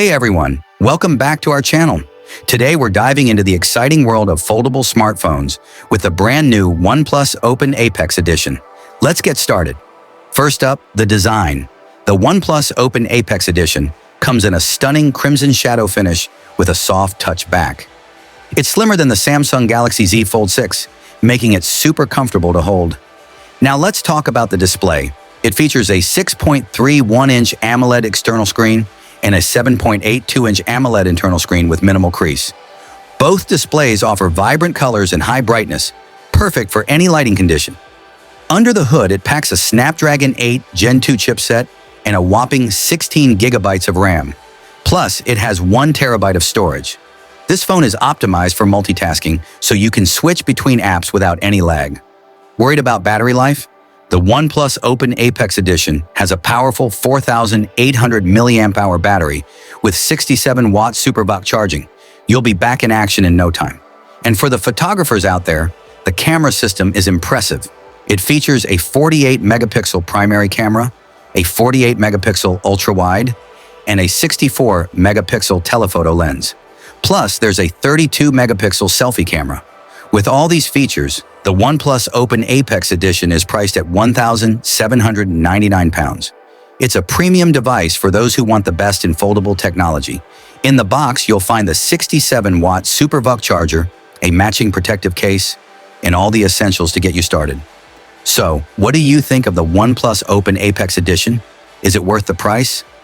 Hey everyone, welcome back to our channel. Today we're diving into the exciting world of foldable smartphones with the brand new OnePlus Open Apex Edition. Let's get started. First up, the design. The OnePlus Open Apex Edition comes in a stunning crimson shadow finish with a soft touch back. It's slimmer than the Samsung Galaxy Z Fold 6, making it super comfortable to hold. Now let's talk about the display. It features a 6.31-inch AMOLED external screen and a 7.82-inch AMOLED internal screen with minimal crease. Both displays offer vibrant colors and high brightness, perfect for any lighting condition. Under the hood, it packs a Snapdragon 8 Gen 2 chipset and a whopping 16 gigabytes of RAM. Plus, it has 1 terabyte of storage. This phone is optimized for multitasking, so you can switch between apps without any lag. Worried about battery life? The OnePlus Open Apex Edition has a powerful 4,800 mAh battery with 67-watt SuperVOOC charging. You'll be back in action in no time. And for the photographers out there, the camera system is impressive. It features a 48-megapixel primary camera, a 48-megapixel ultra-wide, and a 64-megapixel telephoto lens. Plus, there's a 32-megapixel selfie camera. With all these features, the OnePlus Open Apex Edition is priced at £1,799. It's a premium device for those who want the best in foldable technology. In the box, you'll find the 67-watt SuperVOOC charger, a matching protective case, and all the essentials to get you started. So, what do you think of the OnePlus Open Apex Edition? Is it worth the price?